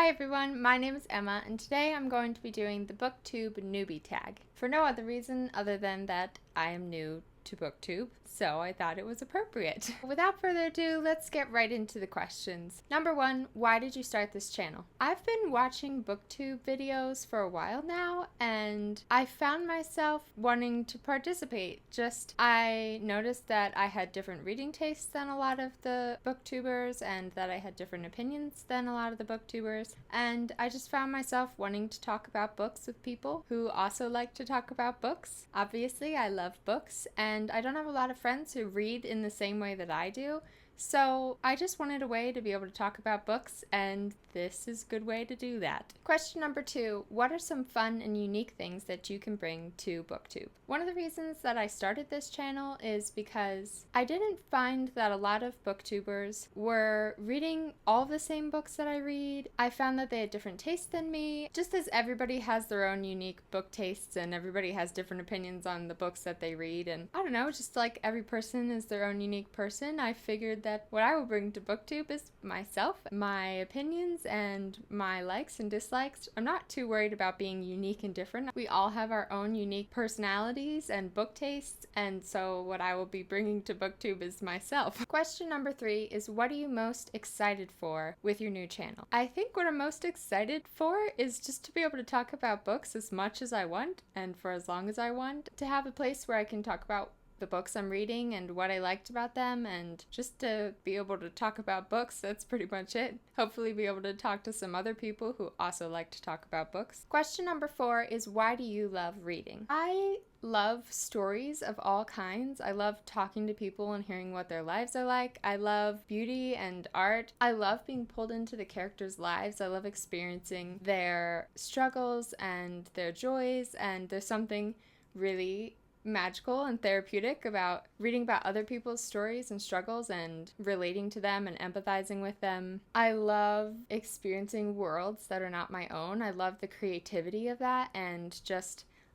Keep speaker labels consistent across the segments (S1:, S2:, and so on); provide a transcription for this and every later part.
S1: Hi everyone, my name is Emma, and today I'm going to be doing the Booktube Newbie Tag. For no other reason other than that I am new to Booktube, so I thought it was appropriate. Without further ado, let's get right into the questions. Number 1, why did you start this channel? I've been watching Booktube videos for a while now, and I found myself wanting to participate. I noticed that I had different reading tastes than a lot of the Booktubers, and that I had different opinions than a lot of the Booktubers, and I just found myself wanting to talk about books with people who also like to talk about books. Obviously, I love books, and I don't have a lot of friends who read in the same way that I do, so I just wanted a way to be able to talk about books, and this is a good way to do that. Question number 2, what are some fun and unique things that you can bring to Booktube? One of the reasons that I started this channel is because I didn't find that a lot of Booktubers were reading all the same books that I read. I found that they had different tastes than me, just as everybody has their own unique book tastes and everybody has different opinions on the books that they read, and I don't know, just like every person is their own unique person, I figured that what I will bring to Booktube is myself, my opinions, and my likes and dislikes. I'm not too worried about being unique and different. We all have our own unique personalities and book tastes, and so what I will be bringing to Booktube is myself. Question number 3 is, what are you most excited for with your new channel? I think what I'm most excited for is just to be able to talk about books as much as I want and for as long as I want, to have a place where I can talk about the books I'm reading and what I liked about them, and just to be able to talk about books. That's pretty much it. Hopefully be able to talk to some other people who also like to talk about books. Question number 4 is, why do you love reading? I love stories of all kinds. I love talking to people and hearing what their lives are like. I love beauty and art. I love being pulled into the characters' lives. I love experiencing their struggles and their joys, and there's something really magical and therapeutic about reading about other people's stories and struggles and relating to them and empathizing with them. I love experiencing worlds that are not my own. I love the creativity of that, and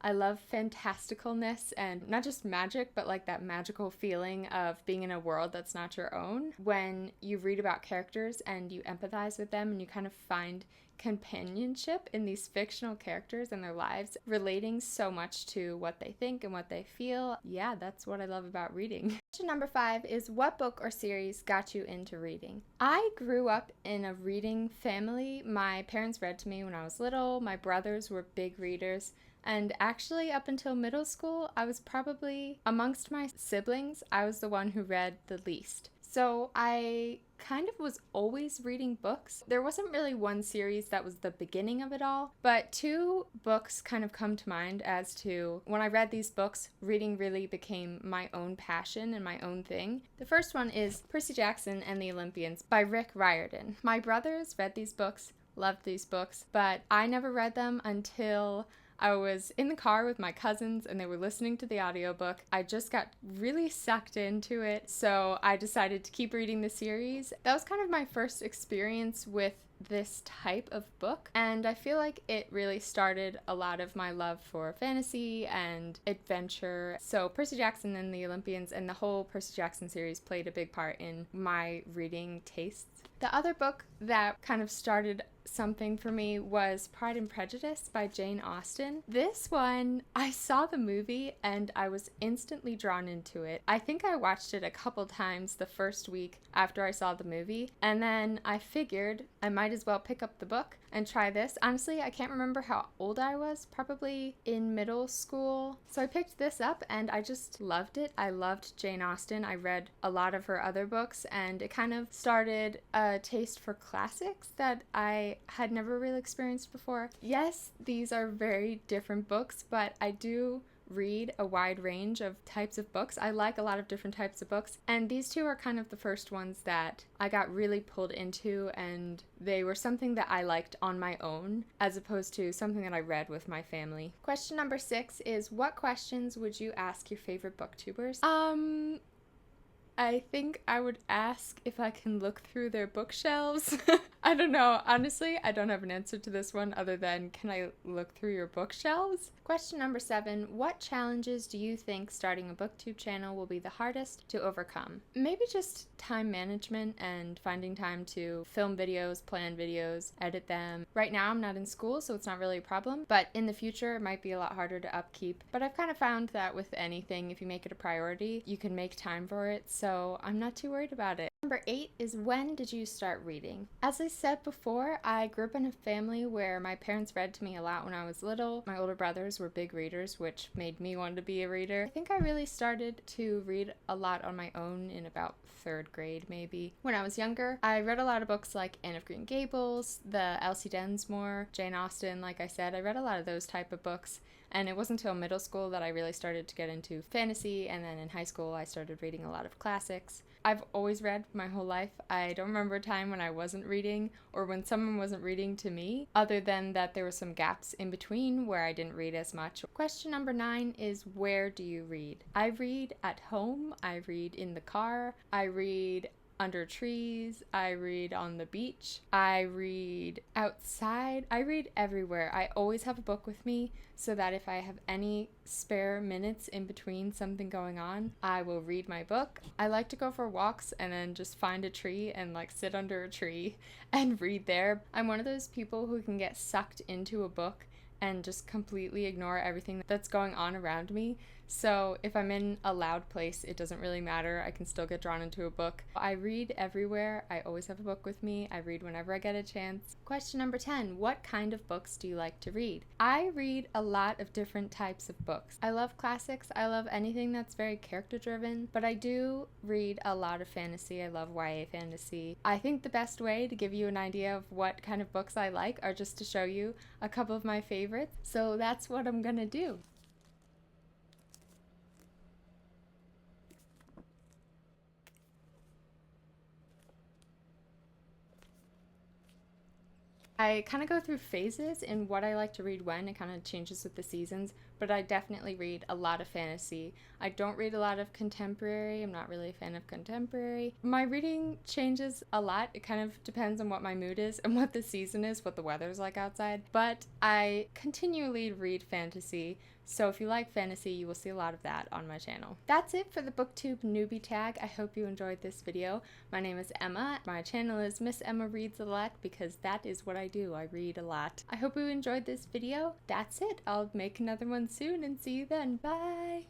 S1: I love fantasticalness, and not just magic, but like that magical feeling of being in a world that's not your own. When you read about characters and you empathize with them and you kind of find companionship in these fictional characters and their lives, relating so much to what they think and what they feel. Yeah, that's what I love about reading. Question number 5 is, what book or series got you into reading? I grew up in a reading family. My parents read to me when I was little. My brothers were big readers. And actually, up until middle school, I was probably, amongst my siblings, I was the one who read the least. So I kind of was always reading books. There wasn't really one series that was the beginning of it all, but 2 books kind of come to mind as to when I read these books, reading really became my own passion and my own thing. The first one is Percy Jackson and the Olympians by Riordan. My brothers read these books, loved these books, but I never read them until I was in the car with my cousins and they were listening to the audiobook. I just got really sucked into it, so I decided to keep reading the series. That was kind of my first experience with this type of book, and I feel like it really started a lot of my love for fantasy and adventure. So Percy Jackson and the Olympians and the whole Percy Jackson series played a big part in my reading tastes. The other book that kind of started something for me was Pride and Prejudice by Jane Austen. This one, I saw the movie and I was instantly drawn into it. I think I watched it a couple times the first week after I saw the movie, and then I figured I might as well pick up the book and try this. Honestly, I can't remember how old I was, probably in middle school. So I picked this up and I just loved it. I loved Jane Austen. I read a lot of her other books, and it kind of started a taste for classics that I had never really experienced before. Yes, these are very different books, but I do read a wide range of types of books. I like a lot of different types of books, and these 2 are kind of the first ones that I got really pulled into, and they were something that I liked on my own as opposed to something that I read with my family. Question number 6 is, what questions would you ask your favorite booktubers? I think I would ask if I can look through their bookshelves. I don't know. Honestly, I don't have an answer to this one other than, can I look through your bookshelves? Question number 7. What challenges do you think starting a booktube channel will be the hardest to overcome? Maybe just time management and finding time to film videos, plan videos, edit them. Right now I'm not in school, so it's not really a problem, but in the future it might be a lot harder to upkeep. But I've kind of found that with anything, if you make it a priority, you can make time for it, so I'm not too worried about it. Number 8 is, when did you start reading? As I said before, I grew up in a family where my parents read to me a lot when I was little. My older brothers were big readers, which made me want to be a reader. I think I really started to read a lot on my own in about 3rd grade, maybe. When I was younger, I read a lot of books like Anne of Green Gables, the Elsie Densmore, Jane Austen. Like I said, I read a lot of those type of books. And it wasn't until middle school that I really started to get into fantasy, and then in high school I started reading a lot of classics. I've always read my whole life. I don't remember a time when I wasn't reading or when someone wasn't reading to me, other than that there were some gaps in between where I didn't read as much. Question number 9 is, where do you read? I read at home, I read in the car, I read under trees, I read on the beach, I read outside, I read everywhere. I always have a book with me so that if I have any spare minutes in between something going on, I will read my book. I like to go for walks and then just find a tree and like sit under a tree and read there. I'm one of those people who can get sucked into a book and just completely ignore everything that's going on around me. So if I'm in a loud place, it doesn't really matter. I can still get drawn into a book. I read everywhere. I always have a book with me. I read whenever I get a chance. Question number 10. What kind of books do you like to read? I read a lot of different types of books. I love classics. I love anything that's very character driven, but I do read a lot of fantasy. I love YA fantasy. I think the best way to give you an idea of what kind of books I like are just to show you a couple of my favorites. So that's what I'm gonna do. I kind of go through phases in what I like to read when. It kind of changes with the seasons, but I definitely read a lot of fantasy. I don't read a lot of contemporary. I'm not really a fan of contemporary. My reading changes a lot. It kind of depends on what my mood is and what the season is, what the weather's like outside. But I continually read fantasy. So if you like fantasy, you will see a lot of that on my channel. That's it for the Booktube Newbie Tag. I hope you enjoyed this video. My name is Emma. My channel is Miss Emma Reads a Lot because that is what I do. I read a lot. I hope you enjoyed this video. That's it. I'll make another one soon and see you then. Bye!